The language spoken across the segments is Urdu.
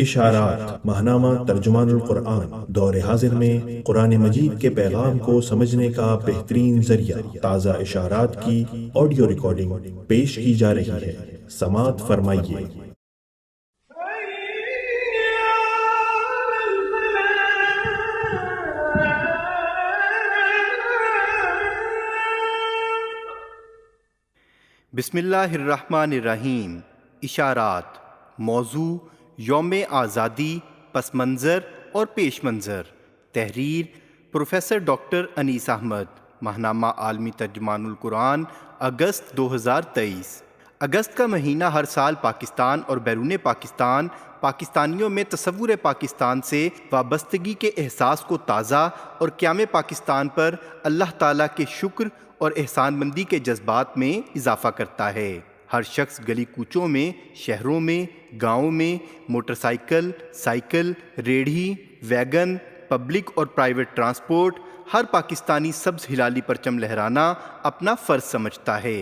اشارات ماہنامہ ترجمان القرآن دور حاضر میں قرآن مجید کے پیغام کو سمجھنے کا بہترین ذریعہ تازہ اشارات کی آڈیو ریکارڈنگ پیش کی جا رہی ہے۔ سماعت فرمائیے۔ بسم اللہ الرحمن الرحیم۔ اشارات۔ موضوع یوم آزادی، پس منظر اور پیش منظر۔ تحریر پروفیسر ڈاکٹر انیس احمد۔ ماہنامہ عالمی ترجمان القرآن، اگست 2023۔ اگست کا مہینہ ہر سال پاکستان اور بیرون پاکستان پاکستانیوں میں تصور پاکستان سے وابستگی کے احساس کو تازہ اور قیام پاکستان پر اللہ تعالیٰ کے شکر اور احسان مندی کے جذبات میں اضافہ کرتا ہے۔ ہر شخص گلی کوچوں میں، شہروں میں، گاؤں میں موٹر سائیکل، سائیکل، ریڑھی، ویگن، پبلک اور پرائیویٹ ٹرانسپورٹ، ہر پاکستانی سبز ہلالی پرچم لہرانا اپنا فرض سمجھتا ہے۔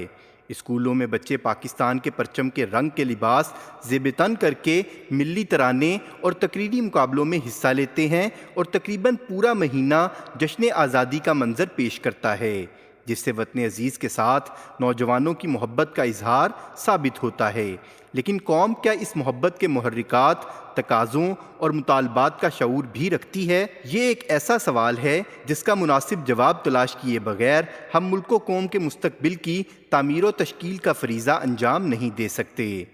اسکولوں میں بچے پاکستان کے پرچم کے رنگ کے لباس زیب تن کر کے ملی ترانے اور تقریری مقابلوں میں حصہ لیتے ہیں اور تقریباً پورا مہینہ جشن آزادی کا منظر پیش کرتا ہے، جس سے وطن عزیز کے ساتھ نوجوانوں کی محبت کا اظہار ثابت ہوتا ہے۔ لیکن قوم کیا اس محبت کے محرکات، تقاضوں اور مطالبات کا شعور بھی رکھتی ہے؟ یہ ایک ایسا سوال ہے جس کا مناسب جواب تلاش کیے بغیر ہم ملک و قوم کے مستقبل کی تعمیر و تشکیل کا فریضہ انجام نہیں دے سکتے۔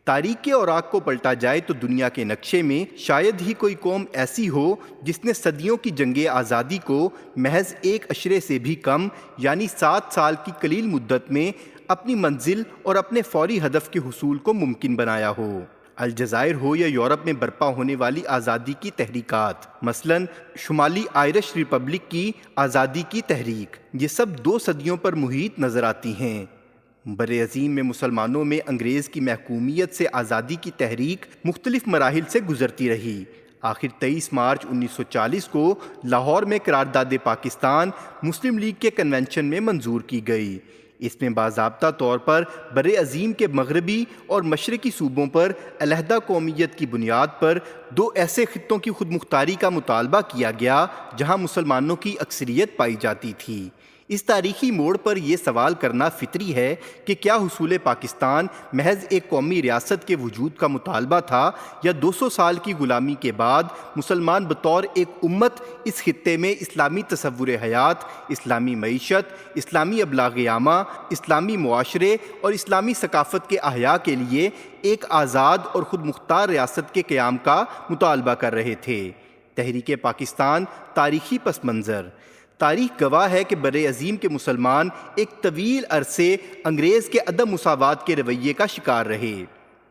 تاریخ کے اوراق کو پلٹا جائے تو دنیا کے نقشے میں شاید ہی کوئی قوم ایسی ہو جس نے صدیوں کی جنگ آزادی کو محض ایک عشرے سے بھی کم یعنی 7 سال کی قلیل مدت میں اپنی منزل اور اپنے فوری ہدف کے حصول کو ممکن بنایا ہو۔ الجزائر ہو یا یورپ میں برپا ہونے والی آزادی کی تحریکات، مثلاً شمالی آئرش ریپبلک کی آزادی کی تحریک، یہ سب 2 صدیوں پر محیط نظر آتی ہیں۔ برعظیم میں مسلمانوں میں انگریز کی محکومیت سے آزادی کی تحریک مختلف مراحل سے گزرتی رہی۔ آخر 23 مارچ 1940 کو لاہور میں قرارداد پاکستان مسلم لیگ کے کنونشن میں منظور کی گئی۔ اس میں باضابطہ طور پر برعظیم کے مغربی اور مشرقی صوبوں پر علیحدہ قومیت کی بنیاد پر 2 ایسے خطوں کی خود مختاری کا مطالبہ کیا گیا جہاں مسلمانوں کی اکثریت پائی جاتی تھی۔ اس تاریخی موڑ پر یہ سوال کرنا فطری ہے کہ کیا حصول پاکستان محض ایک قومی ریاست کے وجود کا مطالبہ تھا یا 200 سال کی غلامی کے بعد مسلمان بطور ایک امت اس خطے میں اسلامی تصور حیات، اسلامی معیشت، اسلامی ابلاغ عامہ، اسلامی معاشرے اور اسلامی ثقافت کے احیاء کے لیے ایک آزاد اور خود مختار ریاست کے قیام کا مطالبہ کر رہے تھے۔ تحریک پاکستان تاریخی پس منظر۔ تاریخ گواہ ہے کہ برعظیم کے مسلمان ایک طویل عرصے انگریز کے عدم مساوات کے رویے کا شکار رہے۔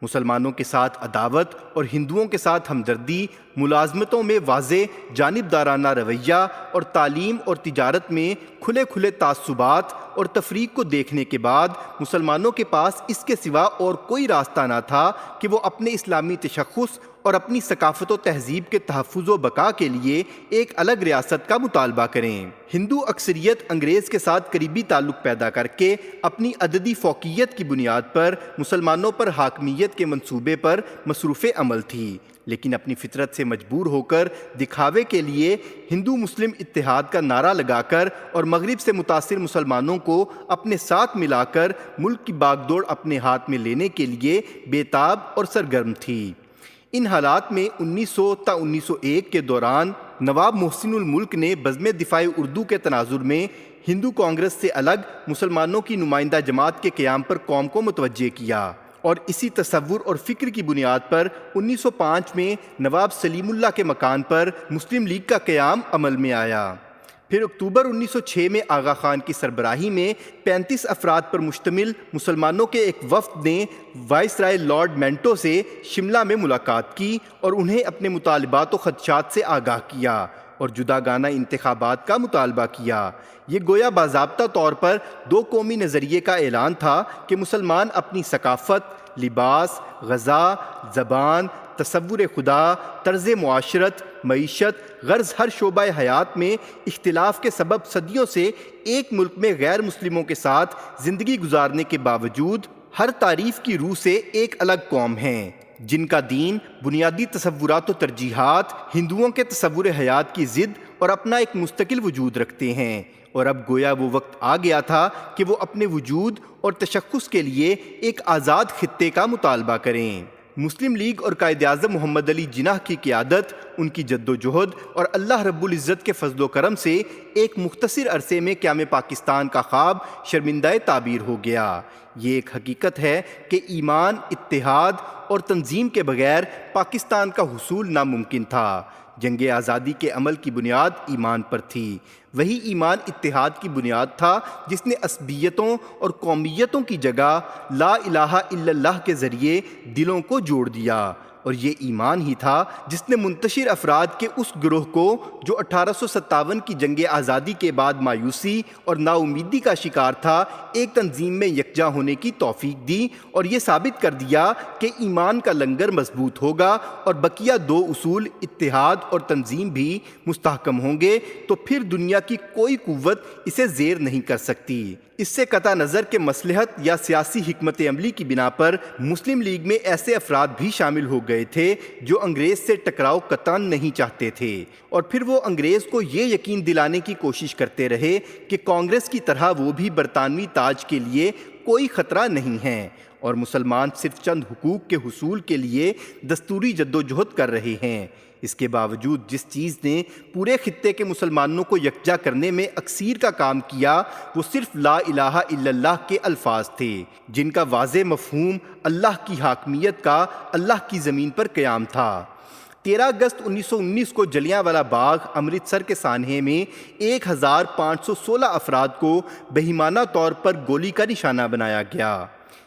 مسلمانوں کے ساتھ عداوت اور ہندوؤں کے ساتھ ہمدردی، ملازمتوں میں واضح جانبدارانہ رویہ اور تعلیم اور تجارت میں کھلے کھلے تعصبات اور تفریق کو دیکھنے کے بعد مسلمانوں کے پاس اس کے سوا اور کوئی راستہ نہ تھا کہ وہ اپنے اسلامی تشخص اور اپنی ثقافت و تہذیب کے تحفظ و بقا کے لیے ایک الگ ریاست کا مطالبہ کریں۔ ہندو اکثریت انگریز کے ساتھ قریبی تعلق پیدا کر کے اپنی عددی فوقیت کی بنیاد پر مسلمانوں پر حاکمیت کے منصوبے پر مصروف عمل تھی، لیکن اپنی فطرت سے مجبور ہو کر دکھاوے کے لیے ہندو مسلم اتحاد کا نعرہ لگا کر اور مغرب سے متاثر مسلمانوں کو اپنے ساتھ ملا کر ملک کی باغ دوڑ اپنے ہاتھ میں لینے کے لیے بےتاب اور سرگرم تھی۔ ان حالات میں 1900 تا 1901 کے دوران نواب محسن الملک نے بزم دفاع اردو کے تناظر میں ہندو کانگریس سے الگ مسلمانوں کی نمائندہ جماعت کے قیام پر قوم کو متوجہ کیا، اور اسی تصور اور فکر کی بنیاد پر 1905 میں نواب سلیم اللہ کے مکان پر مسلم لیگ کا قیام عمل میں آیا۔ پھر اکتوبر 1906 میں آغا خان کی سربراہی میں 35 افراد پر مشتمل مسلمانوں کے ایک وفد نے وائسرائے لارڈ مینٹو سے شملہ میں ملاقات کی اور انہیں اپنے مطالبات و خدشات سے آگاہ کیا اور جداگانہ انتخابات کا مطالبہ کیا۔ یہ گویا باضابطہ طور پر 2 قومی نظریے کا اعلان تھا کہ مسلمان اپنی ثقافت، لباس، غذا، زبان، تصور خدا، طرز معاشرت، معیشت، غرض ہر شعبہ حیات میں اختلاف کے سبب صدیوں سے ایک ملک میں غیر مسلموں کے ساتھ زندگی گزارنے کے باوجود ہر تعریف کی روح سے ایک الگ قوم ہیں۔ جن کا دین بنیادی تصورات و ترجیحات ہندوؤں کے تصور حیات کی ضد اور اپنا ایک مستقل وجود رکھتے ہیں، اور اب گویا وہ وقت آ گیا تھا کہ وہ اپنے وجود اور تشخص کے لیے ایک آزاد خطے کا مطالبہ کریں۔ مسلم لیگ اور قائد اعظم محمد علی جناح کی قیادت، ان کی جد و جہد اور اللہ رب العزت کے فضل و کرم سے ایک مختصر عرصے میں قیام پاکستان کا خواب شرمندہ تعبیر ہو گیا۔ یہ ایک حقیقت ہے کہ ایمان، اتحاد اور تنظیم کے بغیر پاکستان کا حصول ناممکن تھا۔ جنگ آزادی کے عمل کی بنیاد ایمان پر تھی۔ وہی ایمان اتحاد کی بنیاد تھا جس نے عصبیتوں اور قومیتوں کی جگہ لا الہ الا اللہ کے ذریعے دلوں کو جوڑ دیا، اور یہ ایمان ہی تھا جس نے منتشر افراد کے اس گروہ کو جو 1857 کی جنگ آزادی کے بعد مایوسی اور نا امیدی کا شکار تھا، ایک تنظیم میں یکجا ہونے کی توفیق دی، اور یہ ثابت کر دیا کہ ایمان کا لنگر مضبوط ہوگا اور بقیہ دو اصول اتحاد اور تنظیم بھی مستحکم ہوں گے تو پھر دنیا کی کوئی قوت اسے زیر نہیں کر سکتی۔ اس سے قطع نظر کہ مصلحت یا سیاسی حکمت عملی کی بنا پر مسلم لیگ میں ایسے افراد بھی شامل ہو گئے تھے جو انگریز سے ٹکراؤ قطعاً نہیں چاہتے تھے، اور پھر وہ انگریز کو یہ یقین دلانے کی کوشش کرتے رہے کہ کانگریس کی طرح وہ بھی برطانوی تاج کے لیے کوئی خطرہ نہیں ہے، اور مسلمان صرف چند حقوق کے حصول کے لیے دستوری جدوجہد کر رہے ہیں۔ اس کے باوجود جس چیز نے پورے خطے کے مسلمانوں کو یکجا کرنے میں اکثیر کا کام کیا، وہ صرف لا الہ الا اللہ کے الفاظ تھے، جن کا واضح مفہوم اللہ کی حاکمیت کا اللہ کی زمین پر قیام تھا۔ 13 اگست 1919 کو جلیانوالہ باغ امرتسر کے سانحے میں 1516 افراد کو بہیمانہ طور پر گولی کا نشانہ بنایا گیا۔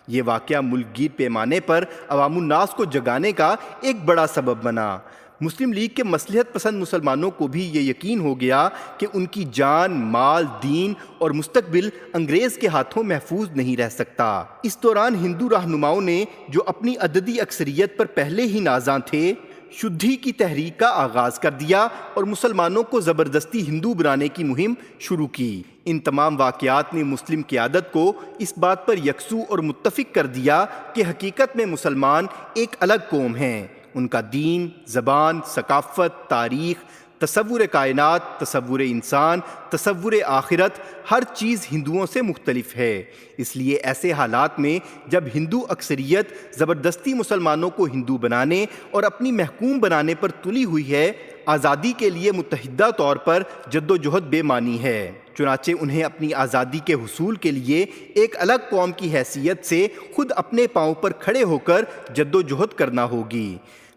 یہ واقعہ ملک گیر پیمانے پر عوام الناس کو جگانے کا ایک بڑا سبب بنا۔ مسلم لیگ کے مصلحت پسند مسلمانوں کو بھی یہ یقین ہو گیا کہ ان کی جان، مال، دین اور مستقبل انگریز کے ہاتھوں محفوظ نہیں رہ سکتا۔ اس دوران ہندو رہنماؤں نے جو اپنی عددی اکثریت پر پہلے ہی نازاں تھے، شدھی کی تحریک کا آغاز کر دیا اور مسلمانوں کو زبردستی ہندو بنانے کی مہم شروع کی۔ ان تمام واقعات نے مسلم قیادت کو اس بات پر یکسو اور متفق کر دیا کہ حقیقت میں مسلمان ایک الگ قوم ہیں۔ ان کا دین، زبان، ثقافت، تاریخ، تصور کائنات، تصور انسان، تصور آخرت، ہر چیز ہندوؤں سے مختلف ہے۔ اس لیے ایسے حالات میں جب ہندو اکثریت زبردستی مسلمانوں کو ہندو بنانے اور اپنی محکوم بنانے پر تلی ہوئی ہے، آزادی کے لیے متحدہ طور پر جدوجہد بے معنی ہے۔ چنانچہ انہیں اپنی آزادی کے حصول کے لیے ایک الگ قوم کی حیثیت سے خود اپنے پاؤں پر کھڑے ہو کر جدوجہد کرنا ہوگی۔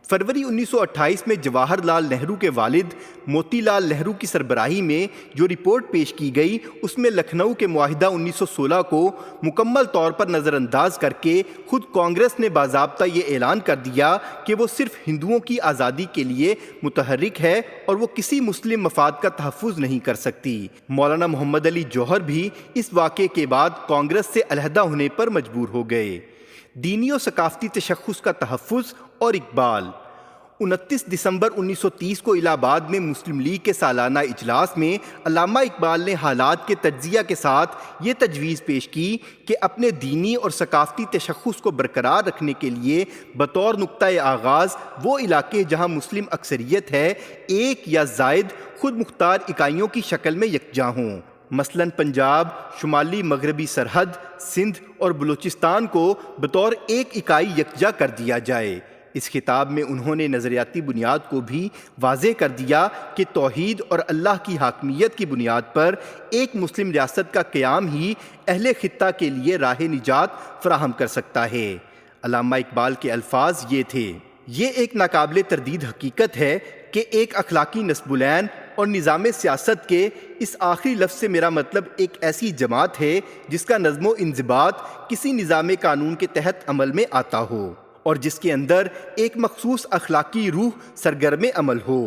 فروری 1928 میں جواہر لال نہرو کے والد موتی لال نہرو کی سربراہی میں جو رپورٹ پیش کی گئی، اس میں لکھنؤ کے معاہدہ 1916 کو مکمل طور پر نظر انداز کر کے خود کانگریس نے باضابطہ یہ اعلان کر دیا کہ وہ صرف ہندوؤں کی آزادی کے لیے متحرک ہے اور وہ کسی مسلم مفاد کا تحفظ نہیں کر سکتی۔ مولانا محمد علی جوہر بھی اس واقعے کے بعد کانگریس سے علیحدہ ہونے پر مجبور ہو گئے۔ دینی و ثقافتی تشخص کا تحفظ اور اقبال۔ 29 دسمبر 1930 کو الہ آباد میں مسلم لیگ کے سالانہ اجلاس میں علامہ اقبال نے حالات کے تجزیہ کے ساتھ یہ تجویز پیش کی کہ اپنے دینی اور ثقافتی تشخص کو برقرار رکھنے کے لیے بطور نقطۂ آغاز وہ علاقے جہاں مسلم اکثریت ہے، ایک یا زائد خود مختار اکائیوں کی شکل میں یکجا ہوں۔ مثلاً پنجاب، شمالی مغربی سرحد، سندھ اور بلوچستان کو بطور ایک اکائی یکجا کر دیا جائے۔ اس خطاب میں انہوں نے نظریاتی بنیاد کو بھی واضح کر دیا کہ توحید اور اللہ کی حاکمیت کی بنیاد پر ایک مسلم ریاست کا قیام ہی اہل خطہ کے لیے راہ نجات فراہم کر سکتا ہے۔ علامہ اقبال کے الفاظ یہ تھے: یہ ایک ناقابل تردید حقیقت ہے کہ ایک اخلاقی نصب العین اور نظام سیاست کے اس آخری لفظ سے میرا مطلب ایک ایسی جماعت ہے جس کا نظم و انضباط کسی نظام قانون کے تحت عمل میں آتا ہو اور جس کے اندر ایک مخصوص اخلاقی روح سرگرم عمل ہو۔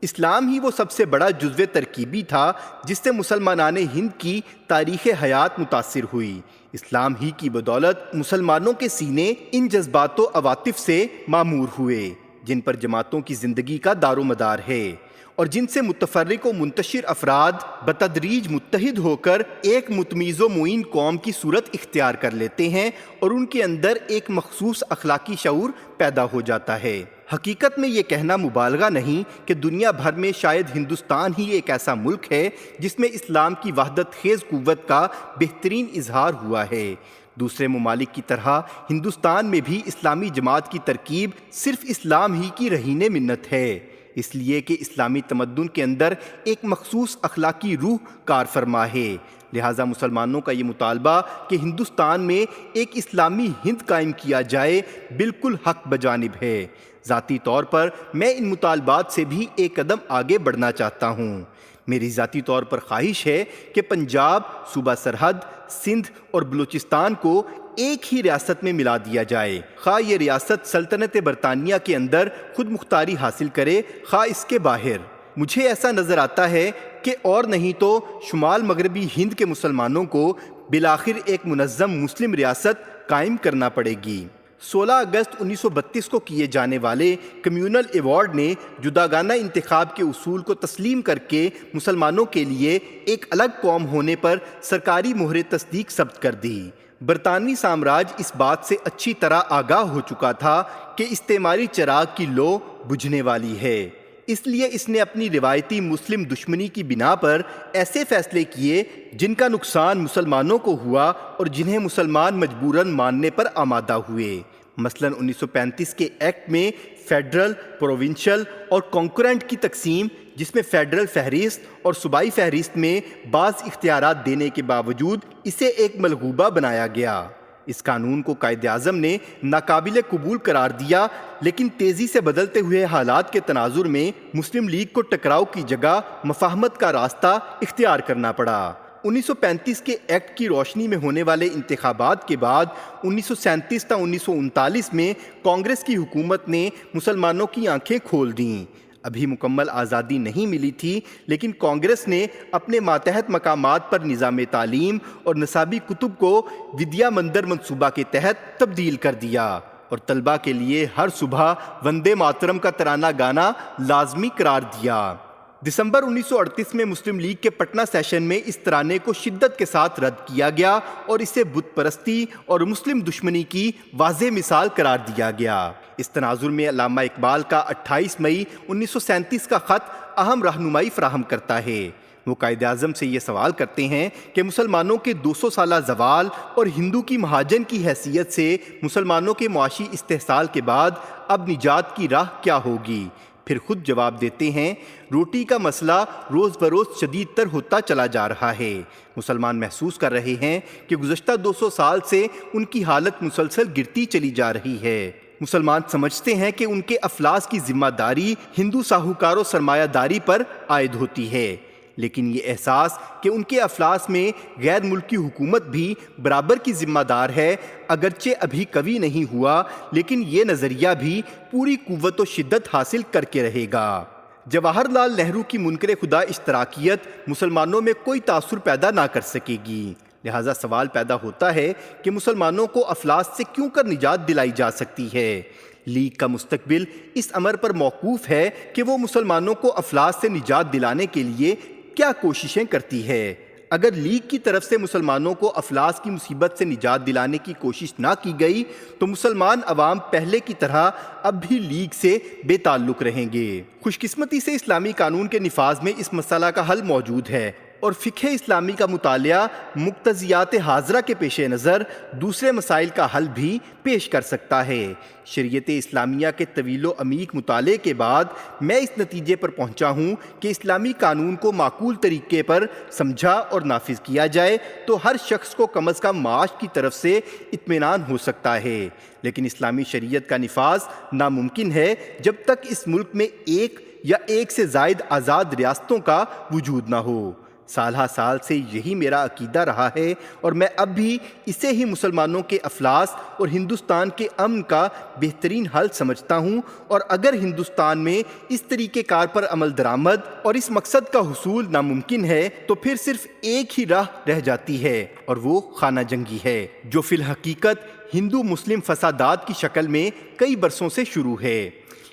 اسلام ہی وہ سب سے بڑا جزو ترکیبی تھا جس سے مسلمانان ہند کی تاریخ حیات متاثر ہوئی۔ اسلام ہی کی بدولت مسلمانوں کے سینے ان جذبات و عواطف سے معمور ہوئے جن پر جماعتوں کی زندگی کا دار و مدار ہے، اور جن سے متفرق و منتشر افراد بتدریج متحد ہو کر ایک متمیز و معین قوم کی صورت اختیار کر لیتے ہیں اور ان کے اندر ایک مخصوص اخلاقی شعور پیدا ہو جاتا ہے۔ حقیقت میں یہ کہنا مبالغہ نہیں کہ دنیا بھر میں شاید ہندوستان ہی ایک ایسا ملک ہے جس میں اسلام کی وحدت خیز قوت کا بہترین اظہار ہوا ہے۔ دوسرے ممالک کی طرح ہندوستان میں بھی اسلامی جماعت کی ترکیب صرف اسلام ہی کی رہین منت ہے، اس لیے کہ اسلامی تمدن کے اندر ایک مخصوص اخلاقی روح کار فرما ہے۔ لہٰذا مسلمانوں کا یہ مطالبہ کہ ہندوستان میں ایک اسلامی ہند قائم کیا جائے بالکل حق بجانب ہے۔ ذاتی طور پر میں ان مطالبات سے بھی ایک قدم آگے بڑھنا چاہتا ہوں۔ میری ذاتی طور پر خواہش ہے کہ پنجاب، صوبہ سرحد، سندھ اور بلوچستان کو ایک ہی ریاست میں ملا دیا جائے، خواہ یہ ریاست سلطنت برطانیہ کے اندر خود مختاری حاصل کرے، خواہ اس کے باہر۔ مجھے ایسا نظر آتا ہے کہ اور نہیں تو شمال مغربی ہند کے مسلمانوں کو بالآخر ایک منظم مسلم ریاست قائم کرنا پڑے گی۔ 16 اگست 1932 کو کیے جانے والے کمیونل ایوارڈ نے جداگانہ انتخاب کے اصول کو تسلیم کر کے مسلمانوں کے لیے ایک الگ قوم ہونے پر سرکاری مہر تصدیق ثبت کر دی۔ برطانوی سامراج اس بات سے اچھی طرح آگاہ ہو چکا تھا کہ استعماری چراغ کی لو بجھنے والی ہے، اس لیے اس نے اپنی روایتی مسلم دشمنی کی بنا پر ایسے فیصلے کیے جن کا نقصان مسلمانوں کو ہوا اور جنہیں مسلمان مجبوراً ماننے پر آمادہ ہوئے۔ مثلاً 1935 کے ایکٹ میں فیڈرل، پروونشل اور کانکرنٹ کی تقسیم، جس میں فیڈرل فہرست اور صوبائی فہرست میں بعض اختیارات دینے کے باوجود اسے ایک ملغوبہ بنایا گیا۔ اس قانون کو قائد اعظم نے ناقابل قبول قرار دیا، لیکن تیزی سے بدلتے ہوئے حالات کے تناظر میں مسلم لیگ کو ٹکراؤ کی جگہ مفاہمت کا راستہ اختیار کرنا پڑا۔ 1935 کے ایکٹ کی روشنی میں ہونے والے انتخابات کے بعد 1937 تا 1939 میں کانگریس کی حکومت نے مسلمانوں کی آنکھیں کھول دیں۔ ابھی مکمل آزادی نہیں ملی تھی، لیکن کانگریس نے اپنے ماتحت مقامات پر نظام تعلیم اور نصابی کتب کو ودیا مندر منصوبہ کے تحت تبدیل کر دیا اور طلبہ کے لیے ہر صبح وندے ماترم کا ترانہ گانا لازمی قرار دیا۔ دسمبر 1938 میں مسلم لیگ کے پٹنہ سیشن میں اس ترانے کو شدت کے ساتھ رد کیا گیا اور اسے بت پرستی اور مسلم دشمنی کی واضح مثال قرار دیا گیا۔ اس تناظر میں علامہ اقبال کا 28 مئی 1937 کا خط اہم رہنمائی فراہم کرتا ہے۔ وہ قائد اعظم سے یہ سوال کرتے ہیں کہ مسلمانوں کے 200 سالہ زوال اور ہندو کی مہاجن کی حیثیت سے مسلمانوں کے معاشی استحصال کے بعد اب نجات کی راہ کیا ہوگی؟ پھر خود جواب دیتے ہیں، روٹی کا مسئلہ روز بروز شدید تر ہوتا چلا جا رہا ہے۔ مسلمان محسوس کر رہے ہیں کہ گزشتہ 200 سال سے ان کی حالت مسلسل گرتی چلی جا رہی ہے۔ مسلمان سمجھتے ہیں کہ ان کے افلاس کی ذمہ داری ہندو ساہوکار و سرمایہ داری پر عائد ہوتی ہے، لیکن یہ احساس کہ ان کے افلاس میں غیر ملکی حکومت بھی برابر کی ذمہ دار ہے، اگرچہ ابھی قوی نہیں ہوا، لیکن یہ نظریہ بھی پوری قوت و شدت حاصل کر کے رہے گا۔ جواہر لال نہرو کی منکر خدا اشتراکیت مسلمانوں میں کوئی تاثر پیدا نہ کر سکے گی، لہٰذا سوال پیدا ہوتا ہے کہ مسلمانوں کو افلاس سے کیوں کر نجات دلائی جا سکتی ہے؟ لیگ کا مستقبل اس امر پر موقوف ہے کہ وہ مسلمانوں کو افلاس سے نجات دلانے کے لیے کیا کوششیں کرتی ہے۔ اگر لیگ کی طرف سے مسلمانوں کو افلاس کی مصیبت سے نجات دلانے کی کوشش نہ کی گئی تو مسلمان عوام پہلے کی طرح اب بھی لیگ سے بے تعلق رہیں گے۔ خوش قسمتی سے اسلامی قانون کے نفاذ میں اس مسئلہ کا حل موجود ہے اور فقہ اسلامی کا مطالعہ مقتضیات حاضرہ کے پیش نظر دوسرے مسائل کا حل بھی پیش کر سکتا ہے۔ شریعت اسلامیہ کے طویل و عمیق مطالعے کے بعد میں اس نتیجے پر پہنچا ہوں کہ اسلامی قانون کو معقول طریقے پر سمجھا اور نافذ کیا جائے تو ہر شخص کو کم از کم معاش کی طرف سے اطمینان ہو سکتا ہے، لیکن اسلامی شریعت کا نفاذ ناممکن ہے جب تک اس ملک میں ایک یا ایک سے زائد آزاد ریاستوں کا وجود نہ ہو۔ سالہ سال سے یہی میرا عقیدہ رہا ہے اور میں اب بھی اسے ہی مسلمانوں کے افلاس اور ہندوستان کے امن کا بہترین حل سمجھتا ہوں، اور اگر ہندوستان میں اس طریقہ کار پر عمل درآمد اور اس مقصد کا حصول ناممکن ہے تو پھر صرف ایک ہی راہ رہ جاتی ہے اور وہ خانہ جنگی ہے، جو فی الحقیقت ہندو مسلم فسادات کی شکل میں کئی برسوں سے شروع ہے۔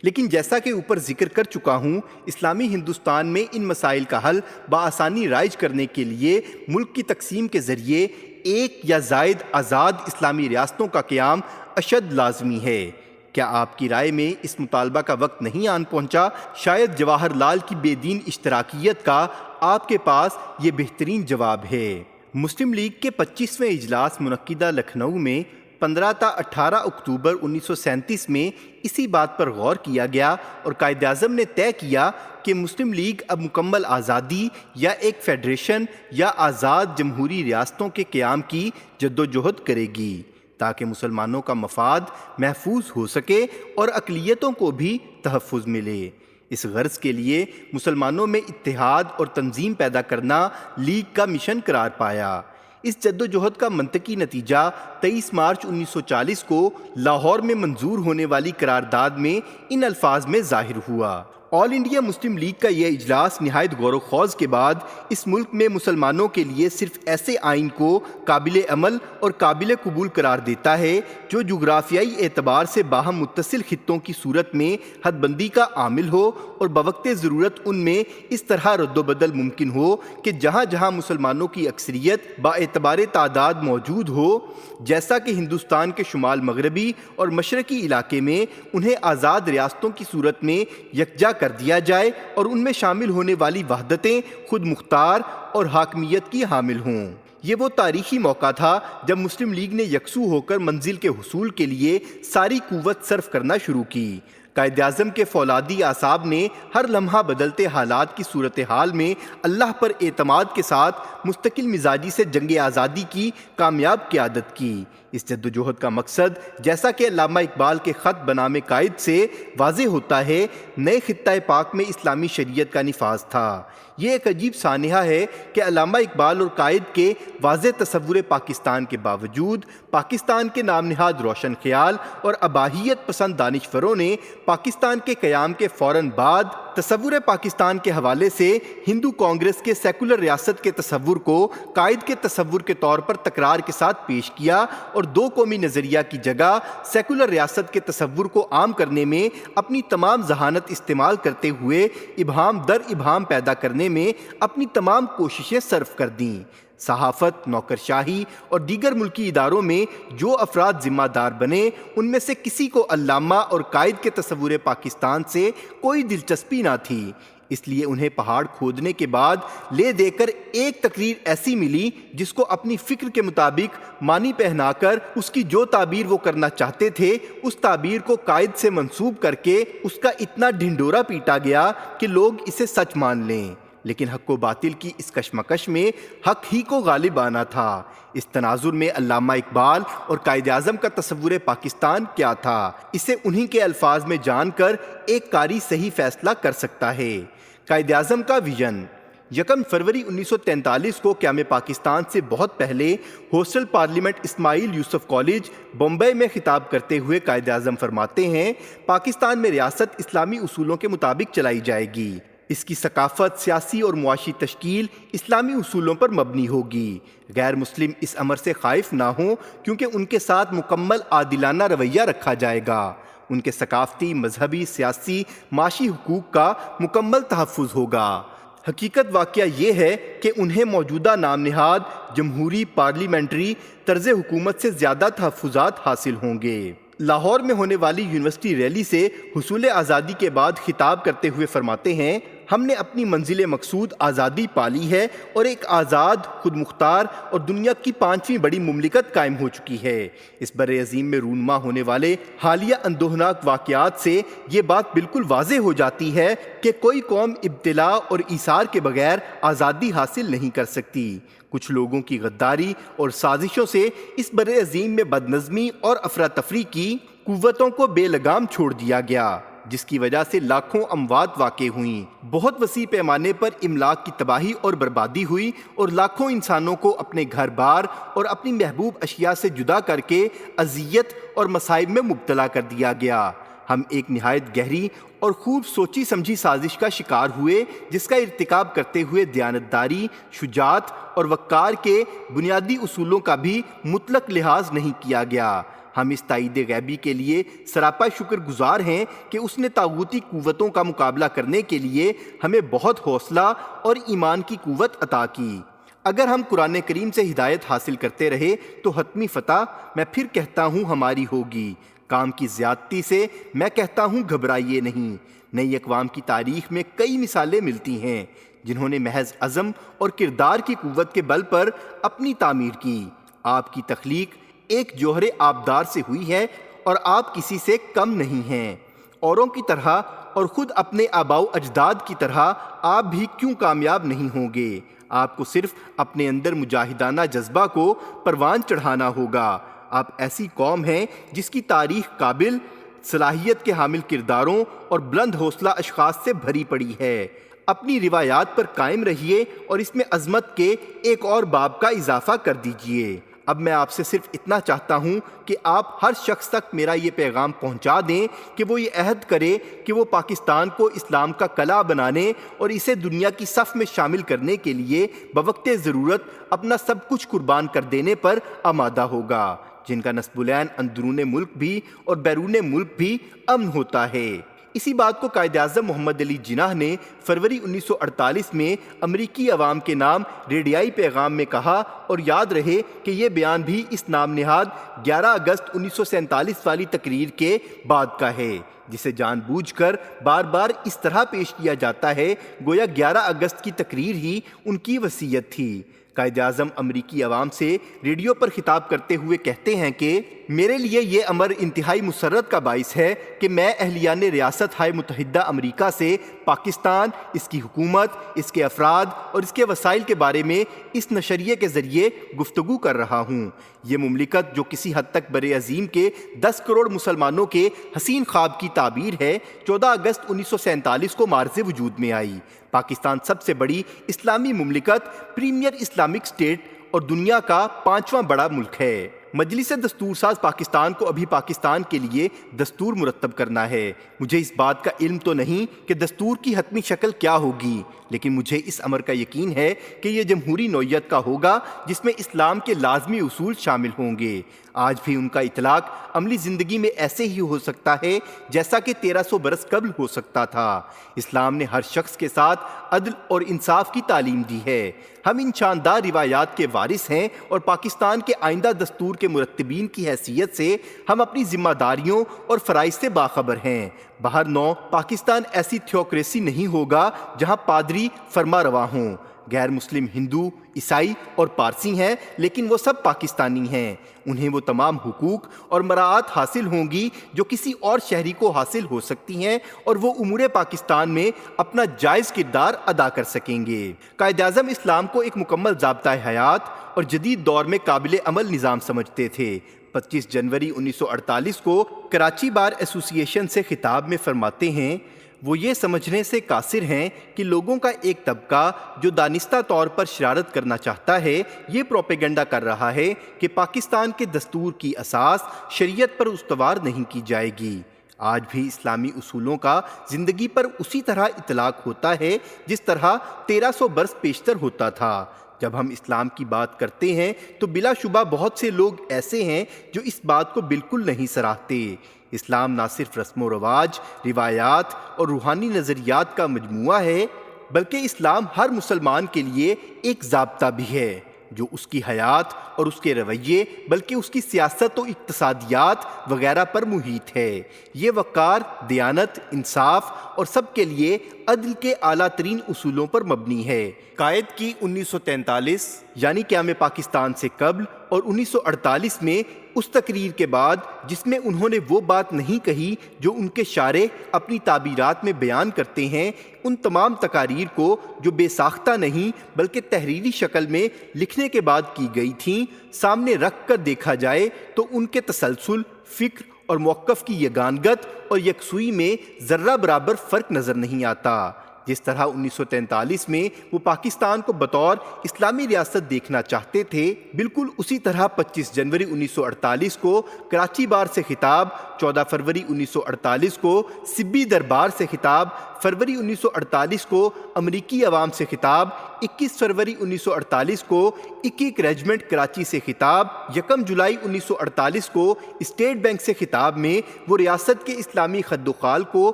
لیکن جیسا کہ اوپر ذکر کر چکا ہوں، اسلامی ہندوستان میں ان مسائل کا حل بآسانی رائج کرنے کے لیے ملک کی تقسیم کے ذریعے ایک یا زائد آزاد اسلامی ریاستوں کا قیام اشد لازمی ہے۔ کیا آپ کی رائے میں اس مطالبہ کا وقت نہیں آن پہنچا؟ شاید جواہر لال کی بے دین اشتراکیت کا آپ کے پاس یہ بہترین جواب ہے۔ مسلم لیگ کے 25ویں اجلاس منعقدہ لکھنؤ میں 15 تا 18 اکتوبر 1937 میں اسی بات پر غور کیا گیا اور قائد اعظم نے طے کیا کہ مسلم لیگ اب مکمل آزادی یا ایک فیڈریشن یا آزاد جمہوری ریاستوں کے قیام کی جدوجہد کرے گی تاکہ مسلمانوں کا مفاد محفوظ ہو سکے اور اقلیتوں کو بھی تحفظ ملے۔ اس غرض کے لیے مسلمانوں میں اتحاد اور تنظیم پیدا کرنا لیگ کا مشن قرار پایا۔ اس جدوجہد کا منطقی نتیجہ 23 مارچ 1940 کو لاہور میں منظور ہونے والی قرارداد میں ان الفاظ میں ظاہر ہوا۔ آل انڈیا مسلم لیگ کا یہ اجلاس نہایت غور و خوض کے بعد اس ملک میں مسلمانوں کے لیے صرف ایسے آئین کو قابل عمل اور قابل قبول قرار دیتا ہے جو جغرافیائی اعتبار سے باہم متصل خطوں کی صورت میں حد بندی کا عامل ہو اور بوقت ضرورت ان میں اس طرح رد و بدل ممکن ہو کہ جہاں جہاں مسلمانوں کی اکثریت با اعتبار تعداد موجود ہو، جیسا کہ ہندوستان کے شمال مغربی اور مشرقی علاقے میں، انہیں آزاد ریاستوں کی صورت میں یکجا کر دیا جائے اور ان میں شامل ہونے والی وحدتیں خود مختار اور حاکمیت کی حامل ہوں۔ یہ وہ تاریخی موقع تھا جب مسلم لیگ نے یکسو ہو کر منزل کے حصول کے لیے ساری قوت صرف کرنا شروع کی۔ قائد اعظم کے فولادی اعصاب نے ہر لمحہ بدلتے حالات کی صورتحال میں اللہ پر اعتماد کے ساتھ مستقل مزاجی سے جنگ آزادی کی کامیاب قیادت کی۔ اس جدوجہد کا مقصد، جیسا کہ علامہ اقبال کے خط بنامِ قائد سے واضح ہوتا ہے، نئے خطہ پاک میں اسلامی شریعت کا نفاذ تھا۔ یہ ایک عجیب سانحہ ہے کہ علامہ اقبال اور قائد کے واضح تصور پاکستان کے باوجود پاکستان کے نام نہاد روشن خیال اور اباحیت پسند دانشوروں نے پاکستان کے قیام کے فوراً بعد تصور پاکستان کے حوالے سے ہندو کانگریس کے سیکولر ریاست کے تصور کو قائد کے تصور کے طور پر تکرار کے ساتھ پیش کیا اور دو قومی نظریہ کی جگہ سیکولر ریاست کے تصور کو عام کرنے میں اپنی تمام ذہانت استعمال کرتے ہوئے ابہام در ابہام پیدا کرنے میں اپنی تمام کوششیں صرف کر دیں۔ صحافت، نوکرشاہی اور دیگر ملکی اداروں میں جو افراد ذمہ دار بنے، ان میں سے کسی کو علامہ اور قائد کے تصور پاکستان سے کوئی دلچسپی نہ تھی، اس لیے انہیں پہاڑ کھودنے کے بعد لے دے کر ایک تقریر ایسی ملی جس کو اپنی فکر کے مطابق معنی پہنا کر اس کی جو تعبیر وہ کرنا چاہتے تھے، اس تعبیر کو قائد سے منسوب کر کے اس کا اتنا ڈھنڈورا پیٹا گیا کہ لوگ اسے سچ مان لیں۔ لیکن حق و باطل کی اس کشمکش میں حق ہی کو غالب آنا تھا۔ اس تناظر میں علامہ اقبال اور قائد اعظم کا تصور پاکستان کیا تھا، اسے انہی کے الفاظ میں جان کر ایک قاری صحیح فیصلہ کر سکتا ہے۔ قائد اعظم کا ویژن 1 فروری 1943 کو قیام پاکستان سے بہت پہلے ہاسٹل پارلیمنٹ اسماعیل یوسف کالج بمبئی میں خطاب کرتے ہوئے قائد اعظم فرماتے ہیں، پاکستان میں ریاست اسلامی اصولوں کے مطابق چلائی جائے گی، اس کی ثقافت، سیاسی اور معاشی تشکیل اسلامی اصولوں پر مبنی ہوگی۔ غیر مسلم اس امر سے خائف نہ ہوں کیونکہ ان کے ساتھ مکمل عادلانہ رویہ رکھا جائے گا، ان کے ثقافتی، مذہبی، سیاسی، معاشی حقوق کا مکمل تحفظ ہوگا۔ حقیقت واقعہ یہ ہے کہ انہیں موجودہ نام نہاد جمہوری پارلیمنٹری طرز حکومت سے زیادہ تحفظات حاصل ہوں گے۔ لاہور میں ہونے والی یونیورسٹی ریلی سے حصول آزادی کے بعد خطاب کرتے ہوئے فرماتے ہیں، ہم نے اپنی منزل مقصود آزادی پالی ہے اور ایک آزاد، خود مختار اور دنیا کی 5ویں بڑی مملکت قائم ہو چکی ہے۔ اس بر عظیم میں رونما ہونے والے حالیہ اندوہناک واقعات سے یہ بات بالکل واضح ہو جاتی ہے کہ کوئی قوم ابتلا اور ایثار کے بغیر آزادی حاصل نہیں کر سکتی۔ کچھ لوگوں کی غداری اور سازشوں سے اس بر عظیم میں بدنظمی اور افراتفری کی قوتوں کو بے لگام چھوڑ دیا گیا، جس کی وجہ سے لاکھوں اموات واقع ہوئیں، بہت وسیع پیمانے پر املاک کی تباہی اور بربادی ہوئی اور لاکھوں انسانوں کو اپنے گھر بار اور اپنی محبوب اشیاء سے جدا کر کے اذیت اور مصائب میں مبتلا کر دیا گیا۔ ہم ایک نہایت گہری اور خوب سوچی سمجھی سازش کا شکار ہوئے جس کا ارتکاب کرتے ہوئے دیانتداری، شجاعت اور وقار کے بنیادی اصولوں کا بھی مطلق لحاظ نہیں کیا گیا۔ ہم اس تائید غیبی کے لیے سراپا شکر گزار ہیں کہ اس نے طاغوتی قوتوں کا مقابلہ کرنے کے لیے ہمیں بہت حوصلہ اور ایمان کی قوت عطا کی۔ اگر ہم قرآن کریم سے ہدایت حاصل کرتے رہے تو حتمی فتح میں پھر کہتا ہوں ہماری ہوگی۔ کام کی زیادتی سے میں کہتا ہوں گھبرائیے نہیں۔ نئی اقوام کی تاریخ میں کئی مثالیں ملتی ہیں جنہوں نے محض عزم اور کردار کی قوت کے بل پر اپنی تعمیر کی۔ آپ کی تخلیق ایک جوہر آبدار سے ہوئی ہے اور آپ کسی سے کم نہیں ہیں۔ اوروں کی طرح اور خود اپنے آباء و اجداد کی طرح آپ بھی کیوں کامیاب نہیں ہوں گے؟ آپ کو صرف اپنے اندر مجاہدانہ جذبہ کو پروان چڑھانا ہوگا۔ آپ ایسی قوم ہیں جس کی تاریخ قابل، صلاحیت کے حامل کرداروں اور بلند حوصلہ اشخاص سے بھری پڑی ہے۔ اپنی روایات پر قائم رہیے اور اس میں عظمت کے ایک اور باب کا اضافہ کر دیجیے۔ اب میں آپ سے صرف اتنا چاہتا ہوں کہ آپ ہر شخص تک میرا یہ پیغام پہنچا دیں کہ وہ یہ عہد کرے کہ وہ پاکستان کو اسلام کا قلعہ بنانے اور اسے دنیا کی صف میں شامل کرنے کے لیے بوقت ضرورت اپنا سب کچھ قربان کر دینے پر آمادہ ہوگا، جن کا نصب العین اندرون ملک بھی اور بیرون ملک بھی امن ہوتا ہے۔ اسی بات کو قائد اعظم محمد علی جناح نے فروری 1948 میں امریکی عوام کے نام ریڈیائی پیغام میں کہا، اور یاد رہے کہ یہ بیان بھی اس نام نہاد 11 اگست 1947 والی تقریر کے بعد کا ہے، جسے جان بوجھ کر بار بار اس طرح پیش کیا جاتا ہے گویا 11 اگست کی تقریر ہی ان کی وصیت تھی۔ قائد اعظم امریکی عوام سے ریڈیو پر خطاب کرتے ہوئے کہتے ہیں کہ میرے لیے یہ امر انتہائی مسرت کا باعث ہے کہ میں اہلیان ریاست ہائے متحدہ امریکہ سے پاکستان، اس کی حکومت، اس کے افراد اور اس کے وسائل کے بارے میں اس نشریے کے ذریعے گفتگو کر رہا ہوں۔ یہ مملکت جو کسی حد تک بر عظیم کے 10 کروڑ مسلمانوں کے حسین خواب کی تعبیر ہے، 14 اگست 1947 کو مارز وجود میں آئی۔ پاکستان سب سے بڑی اسلامی مملکت، پریمیئر اسلامک اسٹیٹ اور دنیا کا 5واں بڑا ملک ہے۔ مجلس دستور ساز پاکستان کو ابھی پاکستان کے لیے دستور مرتب کرنا ہے۔ مجھے اس بات کا علم تو نہیں کہ دستور کی حتمی شکل کیا ہوگی، لیکن مجھے اس امر کا یقین ہے کہ یہ جمہوری نوعیت کا ہوگا جس میں اسلام کے لازمی اصول شامل ہوں گے۔ آج بھی ان کا اطلاق عملی زندگی میں ایسے ہی ہو سکتا ہے جیسا کہ 1300 برس قبل ہو سکتا تھا۔ اسلام نے ہر شخص کے ساتھ عدل اور انصاف کی تعلیم دی ہے۔ ہم ان شاندار روایات کے وارث ہیں اور پاکستان کے آئندہ دستور کے مرتبین کی حیثیت سے ہم اپنی ذمہ داریوں اور فرائض سے باخبر ہیں۔ بہر نو پاکستان ایسی تھیوکریسی نہیں ہوگا جہاں پادری فرما روا ہوں۔ غیر مسلم ہندو، عیسائی اور پارسی ہیں، لیکن وہ سب پاکستانی ہیں۔ انہیں وہ تمام حقوق اور مراعات حاصل ہوں گی جو کسی اور شہری کو حاصل ہو سکتی ہیں، اور وہ امور پاکستان میں اپنا جائز کردار ادا کر سکیں گے۔ قائد اعظم اسلام کو ایک مکمل ضابطۂ حیات اور جدید دور میں قابل عمل نظام سمجھتے تھے۔ 25 جنوری 1948 کو کراچی بار ایسوسی ایشن سے خطاب میں فرماتے ہیں، وہ یہ سمجھنے سے قاصر ہیں کہ لوگوں کا ایک طبقہ جو دانستہ طور پر شرارت کرنا چاہتا ہے، یہ پروپیگنڈا کر رہا ہے کہ پاکستان کے دستور کی اساس شریعت پر استوار نہیں کی جائے گی۔ آج بھی اسلامی اصولوں کا زندگی پر اسی طرح اطلاق ہوتا ہے جس طرح 1300 برس پیشتر ہوتا تھا۔ جب ہم اسلام کی بات کرتے ہیں تو بلا شبہ بہت سے لوگ ایسے ہیں جو اس بات کو بالکل نہیں سراہتے۔ اسلام نہ صرف رسم و رواج، روایات اور روحانی نظریات کا مجموعہ ہے، بلکہ اسلام ہر مسلمان کے لیے ایک ضابطہ بھی ہے جو اس کی حیات اور اس کے رویے بلکہ اس کی سیاست و اقتصادیات وغیرہ پر محیط ہے۔ یہ وقار، دیانت، انصاف اور سب کے لیے عدل کے اعلیٰ ترین اصولوں پر مبنی ہے۔ قائد کی 1943 یعنی قیام پاکستان سے قبل اور 1948 میں اس تقریر کے بعد جس میں انہوں نے وہ بات نہیں کہی جو ان کے شارح اپنی تعبیرات میں بیان کرتے ہیں، ان تمام تقاریر کو جو بے ساختہ نہیں بلکہ تحریری شکل میں لکھنے کے بعد کی گئی تھیں، سامنے رکھ کر دیکھا جائے تو ان کے تسلسل، فکر اور موقف کی یگانگت اور یکسوئی میں ذرہ برابر فرق نظر نہیں آتا۔ جس طرح 1943 میں وہ پاکستان کو بطور اسلامی ریاست دیکھنا چاہتے تھے، بالکل اسی طرح 25 جنوری 1948 کو کراچی بار سے خطاب، 14 فروری 1948 کو سبی دربار سے خطاب، فروری 1948 کو امریکی عوام سے خطاب، 21 فروری 1948 کو 21 ریجمنٹ کراچی سے خطاب، 1 جولائی 1948 کو اسٹیٹ بینک سے خطاب میں وہ ریاست کے اسلامی خد و خال کو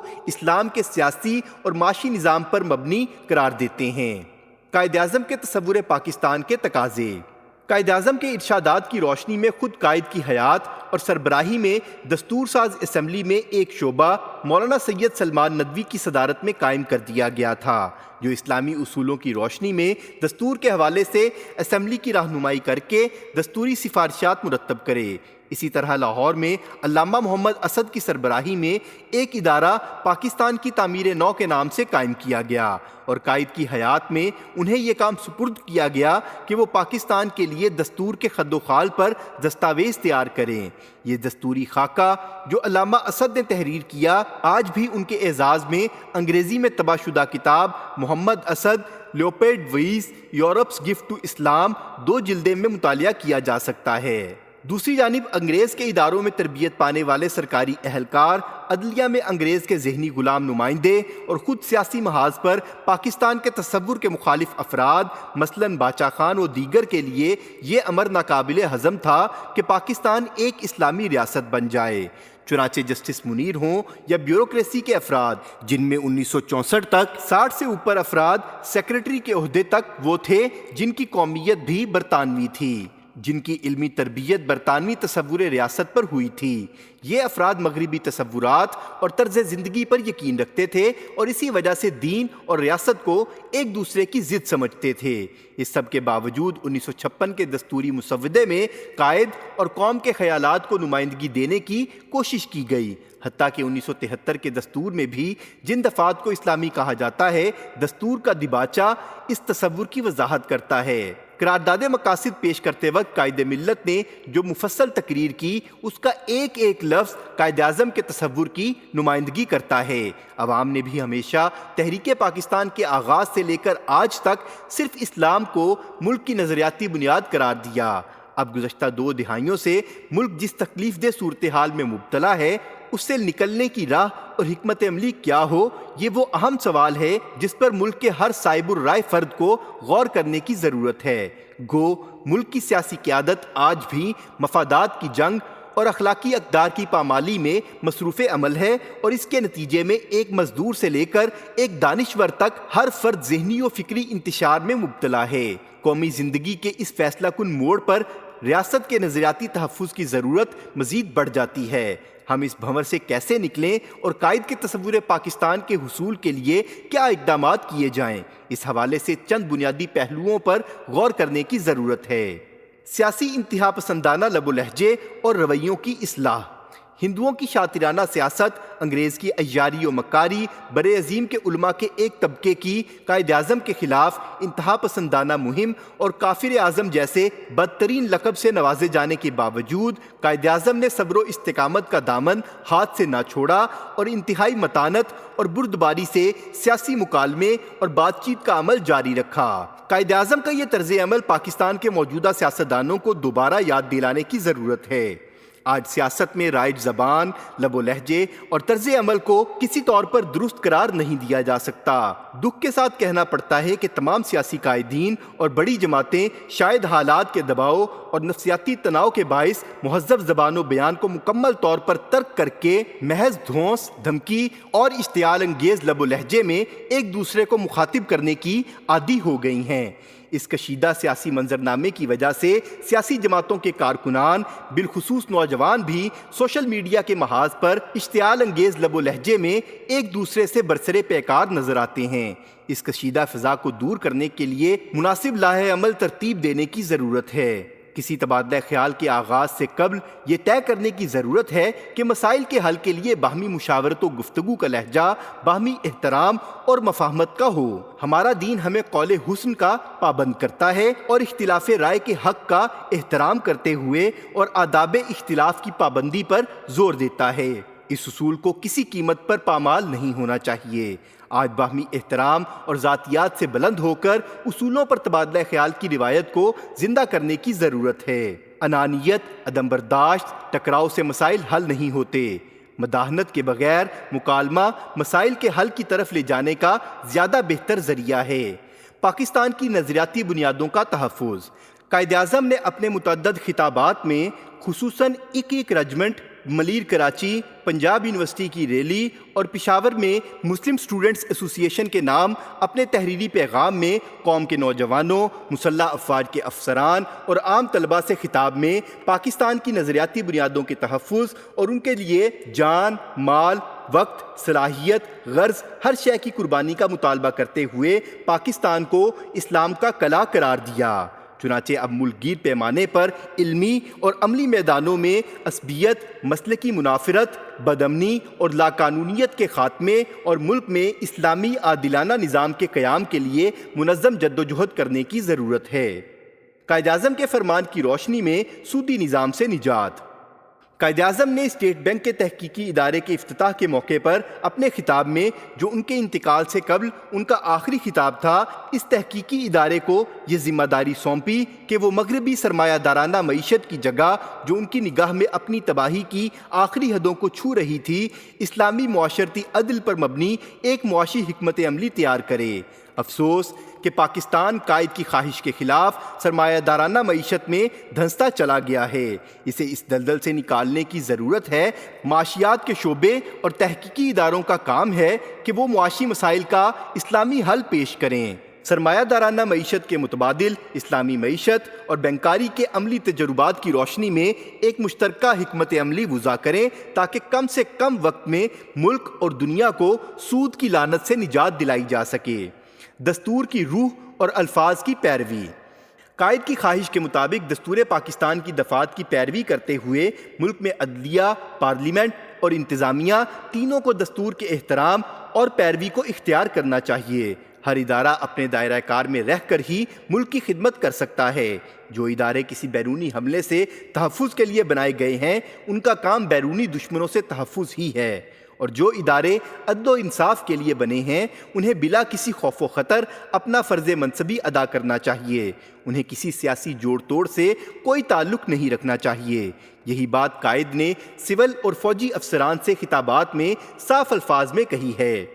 اسلام کے سیاسی اور معاشی نظام پر مبنی قرار دیتے ہیں۔ قائد اعظم کے تصور پاکستان کے تقاضے۔ قائد اعظم کے ارشادات کی روشنی میں خود قائد کی حیات اور سربراہی میں دستور ساز اسمبلی میں ایک شعبہ مولانا سید سلمان ندوی کی صدارت میں قائم کر دیا گیا تھا، جو اسلامی اصولوں کی روشنی میں دستور کے حوالے سے اسمبلی کی رہنمائی کر کے دستوری سفارشات مرتب کرے۔ اسی طرح لاہور میں علامہ محمد اسد کی سربراہی میں ایک ادارہ پاکستان کی تعمیر نو کے نام سے قائم کیا گیا، اور قائد کی حیات میں انہیں یہ کام سپرد کیا گیا کہ وہ پاکستان کے لیے دستور کے خد و خال پر دستاویز تیار کریں۔ یہ دستوری خاکہ جو علامہ اسد نے تحریر کیا، آج بھی ان کے اعزاز میں انگریزی میں طبع شدہ کتاب Muhammad Asad Leopold Weiss Europe's gift to Islam 2 جلدیں میں مطالعہ کیا جا سکتا ہے۔ دوسری جانب انگریز کے اداروں میں تربیت پانے والے سرکاری اہلکار، عدلیہ میں انگریز کے ذہنی غلام نمائندے اور خود سیاسی محاذ پر پاکستان کے تصور کے مخالف افراد مثلاً باچا خان و دیگر کے لیے یہ امر ناقابل ہضم تھا کہ پاکستان ایک اسلامی ریاست بن جائے۔ چنانچہ جسٹس منیر ہوں یا بیوروکریسی کے افراد، جن میں 1964 تک 60 سے اوپر افراد سیکرٹری کے عہدے تک وہ تھے جن کی قومیت بھی برطانوی تھی، جن کی علمی تربیت برطانوی تصور ریاست پر ہوئی تھی۔ یہ افراد مغربی تصورات اور طرز زندگی پر یقین رکھتے تھے اور اسی وجہ سے دین اور ریاست کو ایک دوسرے کی ضد سمجھتے تھے۔ اس سب کے باوجود 1956 کے دستوری مسودے میں قائد اور قوم کے خیالات کو نمائندگی دینے کی کوشش کی گئی، حتیٰ کہ 1973 کے دستور میں بھی جن دفعات کو اسلامی کہا جاتا ہے، دستور کا دیباچہ اس تصور کی وضاحت کرتا ہے۔ قرارداد مقاصد پیش کرتے وقت قائد ملت نے جو مفصل تقریر کی، اس کا ایک ایک لفظ قائد اعظم کے تصور کی نمائندگی کرتا ہے۔ عوام نے بھی ہمیشہ تحریک پاکستان کے آغاز سے لے کر آج تک صرف اسلام کو ملک کی نظریاتی بنیاد قرار دیا۔ اب گزشتہ 2 دہائیوں سے ملک جس تکلیف دہ صورتحال میں مبتلا ہے، اس سے نکلنے کی راہ اور حکمت عملی کیا ہو، یہ وہ اہم سوال ہے جس پر ملک کے ہر صاحب الرائے فرد کو غور کرنے کی ضرورت ہے۔ گو ملک کی سیاسی قیادت آج بھی مفادات کی جنگ اور اخلاقی اقدار کی پامالی میں مصروف عمل ہے، اور اس کے نتیجے میں ایک مزدور سے لے کر ایک دانشور تک ہر فرد ذہنی و فکری انتشار میں مبتلا ہے۔ قومی زندگی کے اس فیصلہ کن موڑ پر ریاست کے نظریاتی تحفظ کی ضرورت مزید بڑھ جاتی ہے۔ ہم اس بھنور سے کیسے نکلیں اور قائد کے تصور پاکستان کے حصول کے لیے کیا اقدامات کیے جائیں، اس حوالے سے چند بنیادی پہلوؤں پر غور کرنے کی ضرورت ہے۔ سیاسی انتہا پسندانہ لب و لہجے اور رویوں کی اصلاح۔ ہندوؤں کی شاطرانہ سیاست، انگریز کی عیاری و مکاری، بر عظیم کے علماء کے ایک طبقے کی قائد اعظم کے خلاف انتہا پسندانہ مہم اور کافر اعظم جیسے بدترین لقب سے نوازے جانے کے باوجود قائد اعظم نے صبر و استقامت کا دامن ہاتھ سے نہ چھوڑا اور انتہائی متانت اور بردباری سے سیاسی مکالمے اور بات چیت کا عمل جاری رکھا۔ قائد اعظم کا یہ طرز عمل پاکستان کے موجودہ سیاستدانوں کو دوبارہ یاد دلانے کی ضرورت ہے۔ آج سیاست میں رائج زبان، لب و لہجے اور طرز عمل کو کسی طور پر درست قرار نہیں دیا جا سکتا۔ دکھ کے ساتھ کہنا پڑتا ہے کہ تمام سیاسی قائدین اور بڑی جماعتیں شاید حالات کے دباؤ اور نفسیاتی تناؤ کے باعث مہذب زبان و بیان کو مکمل طور پر ترک کر کے محض دھونس، دھمکی اور اشتعال انگیز لب و لہجے میں ایک دوسرے کو مخاطب کرنے کی عادی ہو گئی ہیں۔ اس کشیدہ سیاسی منظرنامے کی وجہ سے سیاسی جماعتوں کے کارکنان، بالخصوص نوجوان بھی سوشل میڈیا کے محاذ پر اشتعال انگیز لب و لہجے میں ایک دوسرے سے برسر پیکار نظر آتے ہیں۔ اس کشیدہ فضا کو دور کرنے کے لیے مناسب لاہ عمل ترتیب دینے کی ضرورت ہے۔ کسی تبادلہ خیال کے آغاز سے قبل یہ طے کرنے کی ضرورت ہے کہ مسائل کے حل کے لیے باہمی مشاورت و گفتگو کا لہجہ باہمی احترام اور مفاہمت کا ہو۔ ہمارا دین ہمیں قول حسن کا پابند کرتا ہے اور اختلاف رائے کے حق کا احترام کرتے ہوئے اور آداب اختلاف کی پابندی پر زور دیتا ہے۔ اس اصول کو کسی قیمت پر پامال نہیں ہونا چاہیے۔ آج باہمی احترام اور ذاتیات سے بلند ہو کر اصولوں پر تبادلہ خیال کی روایت کو زندہ کرنے کی ضرورت ہے۔ انانیت، عدم برداشت، ٹکراؤ سے مسائل حل نہیں ہوتے۔ مداہنت کے بغیر مکالمہ مسائل کے حل کی طرف لے جانے کا زیادہ بہتر ذریعہ ہے۔ پاکستان کی نظریاتی بنیادوں کا تحفظ۔ قائد اعظم نے اپنے متعدد خطابات میں خصوصاً ایک رجمنٹ، ملیر کراچی، پنجاب یونیورسٹی کی ریلی اور پشاور میں مسلم اسٹوڈنٹس ایسوسی ایشن کے نام اپنے تحریری پیغام میں قوم کے نوجوانوں، مسلح افواج کے افسران اور عام طلباء سے خطاب میں پاکستان کی نظریاتی بنیادوں کے تحفظ اور ان کے لیے جان، مال، وقت، صلاحیت، غرض، ہر شے کی قربانی کا مطالبہ کرتے ہوئے پاکستان کو اسلام کا قلعہ قرار دیا۔ چنانچہ اب ملک گیر پیمانے پر علمی اور عملی میدانوں میں عصبیت، مسلکی منافرت، بدامنی اور لاقانونیت کے خاتمے اور ملک میں اسلامی عادلانہ نظام کے قیام کے لیے منظم جدوجہد کرنے کی ضرورت ہے۔ قائد اعظم کے فرمان کی روشنی میں سودی نظام سے نجات۔ قائد اعظم نے اسٹیٹ بینک کے تحقیقی ادارے کے افتتاح کے موقع پر اپنے خطاب میں، جو ان کے انتقال سے قبل ان کا آخری خطاب تھا، اس تحقیقی ادارے کو یہ ذمہ داری سونپی کہ وہ مغربی سرمایہ دارانہ معیشت کی جگہ، جو ان کی نگاہ میں اپنی تباہی کی آخری حدوں کو چھو رہی تھی، اسلامی معاشرتی عدل پر مبنی ایک معاشی حکمت عملی تیار کرے۔ افسوس کہ پاکستان قائد کی خواہش کے خلاف سرمایہ دارانہ معیشت میں دھنستا چلا گیا ہے۔ اسے اس دلدل سے نکالنے کی ضرورت ہے۔ معاشیات کے شعبے اور تحقیقی اداروں کا کام ہے کہ وہ معاشی مسائل کا اسلامی حل پیش کریں۔ سرمایہ دارانہ معیشت کے متبادل اسلامی معیشت اور بینکاری کے عملی تجربات کی روشنی میں ایک مشترکہ حکمت عملی وضع کریں تاکہ کم سے کم وقت میں ملک اور دنیا کو سود کی لعنت سے نجات دلائی جا سکے۔ دستور کی روح اور الفاظ کی پیروی۔ قائد کی خواہش کے مطابق دستور پاکستان کی دفعات کی پیروی کرتے ہوئے ملک میں عدلیہ، پارلیمنٹ اور انتظامیہ تینوں کو دستور کے احترام اور پیروی کو اختیار کرنا چاہیے۔ ہر ادارہ اپنے دائرہ کار میں رہ کر ہی ملک کی خدمت کر سکتا ہے۔ جو ادارے کسی بیرونی حملے سے تحفظ کے لیے بنائے گئے ہیں، ان کا کام بیرونی دشمنوں سے تحفظ ہی ہے، اور جو ادارے عدل و انصاف کے لیے بنے ہیں، انہیں بلا کسی خوف و خطر اپنا فرض منصبی ادا کرنا چاہیے۔ انہیں کسی سیاسی جوڑ توڑ سے کوئی تعلق نہیں رکھنا چاہیے۔ یہی بات قائد نے سول اور فوجی افسران سے خطابات میں صاف الفاظ میں کہی ہے۔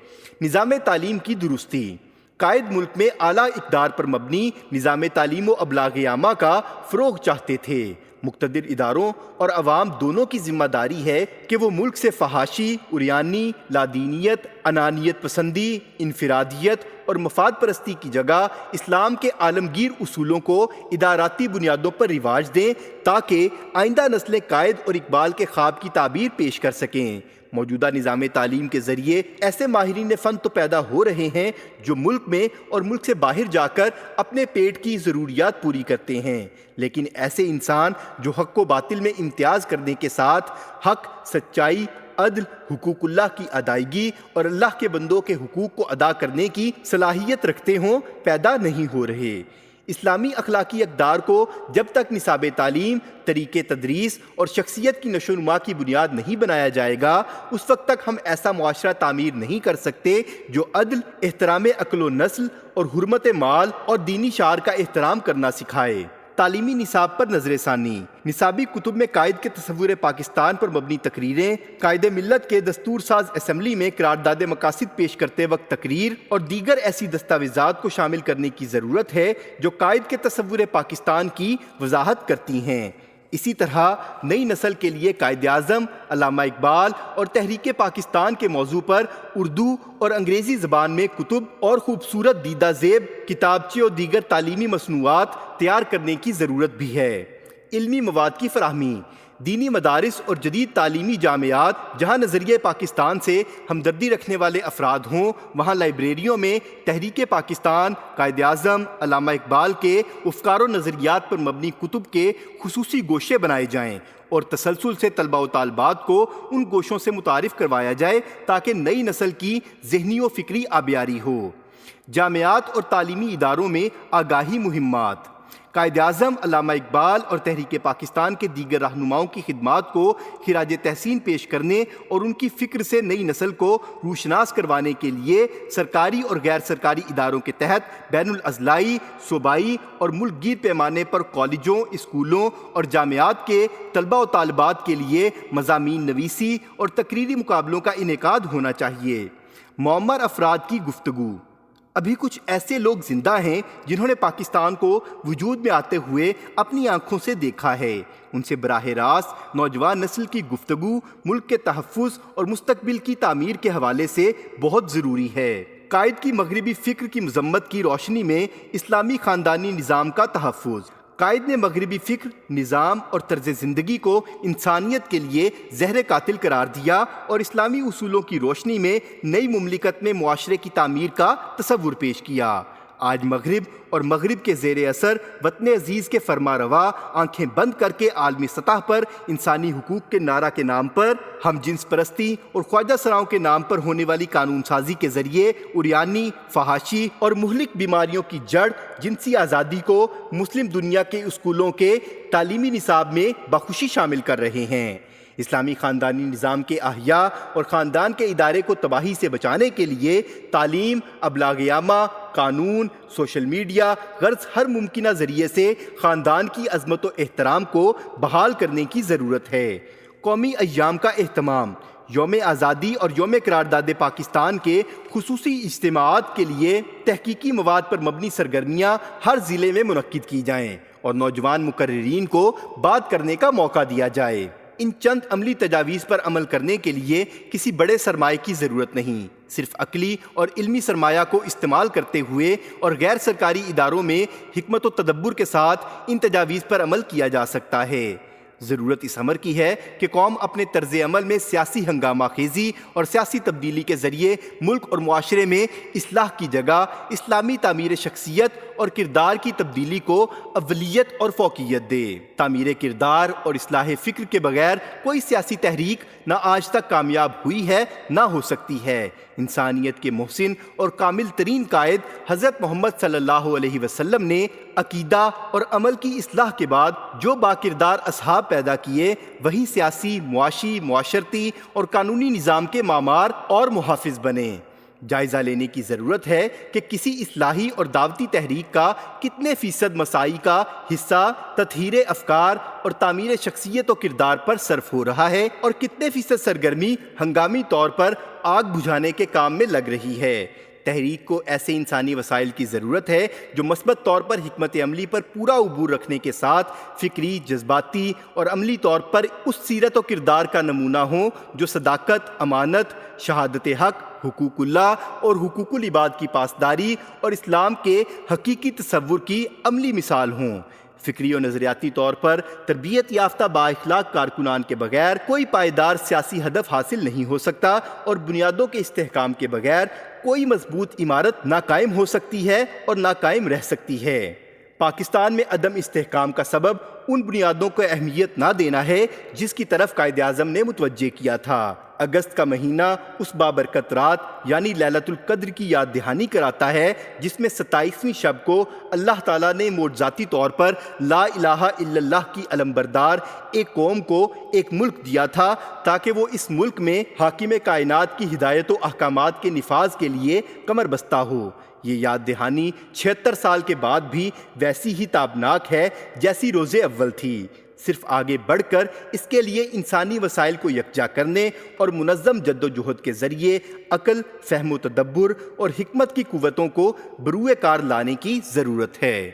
نظام تعلیم کی درستی۔ قائد ملک میں اعلیٰ اقدار پر مبنی نظام تعلیم و ابلاغ عامہ کا فروغ چاہتے تھے۔ مقتدر اداروں اور عوام دونوں کی ذمہ داری ہے کہ وہ ملک سے فحاشی، عریانی، لادینیت، انانیت پسندی، انفرادیت اور مفاد پرستی کی جگہ اسلام کے عالمگیر اصولوں کو اداراتی بنیادوں پر رواج دیں تاکہ آئندہ نسلیں قائد اور اقبال کے خواب کی تعبیر پیش کر سکیں۔ موجودہ نظام تعلیم کے ذریعے ایسے ماہرین فن تو پیدا ہو رہے ہیں جو ملک میں اور ملک سے باہر جا کر اپنے پیٹ کی ضروریات پوری کرتے ہیں، لیکن ایسے انسان جو حق و باطل میں امتیاز کرنے کے ساتھ حق، سچائی، عدل، حقوق اللہ کی ادائیگی اور اللہ کے بندوں کے حقوق کو ادا کرنے کی صلاحیت رکھتے ہوں، پیدا نہیں ہو رہے۔ اسلامی اخلاقی اقدار کو جب تک نصاب تعلیم، طریقے تدریس اور شخصیت کی نشو و نما کی بنیاد نہیں بنایا جائے گا، اس وقت تک ہم ایسا معاشرہ تعمیر نہیں کر سکتے جو عدل، احترام عقل و نسل اور حرمت مال اور دینی شعار کا احترام کرنا سکھائے۔ تعلیمی نصاب پر نظر ثانی۔ نصابی کتب میں قائد کے تصور پاکستان پر مبنی تقریریں، قائد ملت کے دستور ساز اسمبلی میں قرارداد مقاصد پیش کرتے وقت تقریر اور دیگر ایسی دستاویزات کو شامل کرنے کی ضرورت ہے جو قائد کے تصور پاکستان کی وضاحت کرتی ہیں۔ اسی طرح نئی نسل کے لیے قائد اعظم، علامہ اقبال اور تحریک پاکستان کے موضوع پر اردو اور انگریزی زبان میں کتب اور خوبصورت دیدہ زیب کتابچے اور دیگر تعلیمی مصنوعات تیار کرنے کی ضرورت بھی ہے۔ علمی مواد کی فراہمی۔ دینی مدارس اور جدید تعلیمی جامعات جہاں نظریہ پاکستان سے ہمدردی رکھنے والے افراد ہوں، وہاں لائبریریوں میں تحریک پاکستان، قائد اعظم، علامہ اقبال کے افکار و نظریات پر مبنی کتب کے خصوصی گوشے بنائے جائیں اور تسلسل سے طلباء و طالبات کو ان گوشوں سے متعارف کروایا جائے تاکہ نئی نسل کی ذہنی و فکری آبیاری ہو۔ جامعات اور تعلیمی اداروں میں آگاہی مہمات۔ قائد اعظم علامہ اقبال اور تحریک پاکستان کے دیگر رہنماؤں کی خدمات کو خراج تحسین پیش کرنے اور ان کی فکر سے نئی نسل کو روشناس کروانے کے لیے سرکاری اور غیر سرکاری اداروں کے تحت بین الاضلاعی، صوبائی اور ملک گیر پیمانے پر کالجوں، اسکولوں اور جامعات کے طلباء و طالبات کے لیے مضامین نویسی اور تقریری مقابلوں کا انعقاد ہونا چاہیے۔ معمر افراد کی گفتگو۔ ابھی کچھ ایسے لوگ زندہ ہیں جنہوں نے پاکستان کو وجود میں آتے ہوئے اپنی آنکھوں سے دیکھا ہے۔ ان سے براہ راست نوجوان نسل کی گفتگو ملک کے تحفظ اور مستقبل کی تعمیر کے حوالے سے بہت ضروری ہے۔ قائد کی مغربی فکر کی مذمت کی روشنی میں اسلامی خاندانی نظام کا تحفظ۔ قائد نے مغربی فکر، نظام اور طرز زندگی کو انسانیت کے لیے زہر قاتل قرار دیا اور اسلامی اصولوں کی روشنی میں نئی مملکت میں معاشرے کی تعمیر کا تصور پیش کیا۔ آج مغرب اور مغرب کے زیر اثر وطن عزیز کے فرما روا آنکھیں بند کر کے عالمی سطح پر انسانی حقوق کے نعرہ کے نام پر، ہم جنس پرستی اور خواجہ سراؤں کے نام پر ہونے والی قانون سازی کے ذریعے عریانی، فحاشی اور مہلک بیماریوں کی جڑ جنسی آزادی کو مسلم دنیا کے اسکولوں کے تعلیمی نصاب میں بخوشی شامل کر رہے ہیں۔ اسلامی خاندانی نظام کے احیاء اور خاندان کے ادارے کو تباہی سے بچانے کے لیے تعلیم، ابلاغ عامہ، قانون، سوشل میڈیا غرض ہر ممکنہ ذریعے سے خاندان کی عظمت و احترام کو بحال کرنے کی ضرورت ہے۔ قومی ایام کا اہتمام۔ یوم آزادی اور یوم قرارداد پاکستان کے خصوصی اجتماعات کے لیے تحقیقی مواد پر مبنی سرگرمیاں ہر ضلع میں منعقد کی جائیں اور نوجوان مقررین کو بات کرنے کا موقع دیا جائے۔ ان چند عملی تجاویز پر عمل کرنے کے لیے کسی بڑے سرمایہ کی ضرورت نہیں، صرف عقلی اور علمی سرمایہ کو استعمال کرتے ہوئے اور غیر سرکاری اداروں میں حکمت و تدبر کے ساتھ ان تجاویز پر عمل کیا جا سکتا ہے۔ ضرورت اس امر کی ہے کہ قوم اپنے طرز عمل میں سیاسی ہنگامہ خیزی اور سیاسی تبدیلی کے ذریعے ملک اور معاشرے میں اصلاح کی جگہ اسلامی تعمیر شخصیت اور کردار کی تبدیلی کو اولیت اور فوقیت دے۔ تعمیر کردار اور اصلاح فکر کے بغیر کوئی سیاسی تحریک نہ آج تک کامیاب ہوئی ہے نہ ہو سکتی ہے۔ انسانیت کے محسن اور کامل ترین قائد حضرت محمد صلی اللہ علیہ وسلم نے عقیدہ اور عمل کی اصلاح کے بعد جو باکردار اصحاب پیدا کیے، وہی سیاسی، معاشی، معاشرتی اور قانونی نظام کے معمار اور محافظ بنے۔ جائزہ لینے کی ضرورت ہے کہ کسی اصلاحی اور دعوتی تحریک کا کتنے فیصد مساعی کا حصہ تطہیر افکار اور تعمیر شخصیت و کردار پر صرف ہو رہا ہے اور کتنے فیصد سرگرمی ہنگامی طور پر آگ بجھانے کے کام میں لگ رہی ہے۔ تحریک کو ایسے انسانی وسائل کی ضرورت ہے جو مثبت طور پر حکمت عملی پر پورا عبور رکھنے کے ساتھ فکری، جذباتی اور عملی طور پر اس سیرت و کردار کا نمونہ ہوں جو صداقت، امانت، شہادت حق، حقوق اللہ اور حقوق العباد کی پاسداری اور اسلام کے حقیقی تصور کی عملی مثال ہوں۔ فکری و نظریاتی طور پر تربیت یافتہ با اخلاق کارکنان کے بغیر کوئی پائیدار سیاسی ہدف حاصل نہیں ہو سکتا اور بنیادوں کے استحکام کے بغیر کوئی مضبوط عمارت نہ قائم ہو سکتی ہے اور نہ قائم رہ سکتی ہے۔ پاکستان میں عدم استحکام کا سبب ان بنیادوں کو اہمیت نہ دینا ہے جس کی طرف قائد اعظم نے متوجہ کیا تھا۔ اگست کا مہینہ اس بابرکت رات یعنی لیلۃ القدر کی یاد دہانی کراتا ہے جس میں 27ویں شب کو اللہ تعالیٰ نے معجزاتی طور پر لا الہ الا اللہ کی علمبردار ایک قوم کو ایک ملک دیا تھا تاکہ وہ اس ملک میں حاکم کائنات کی ہدایت و احکامات کے نفاذ کے لیے کمر بستہ ہو۔ یہ یاد دہانی 76 سال کے بعد بھی ویسی ہی تابناک ہے جیسی روز اول تھی، صرف آگے بڑھ کر اس کے لیے انسانی وسائل کو یکجا کرنے اور منظم جد و جہد کے ذریعے عقل، فہم و تدبر اور حکمت کی قوتوں کو بروئے کار لانے کی ضرورت ہے۔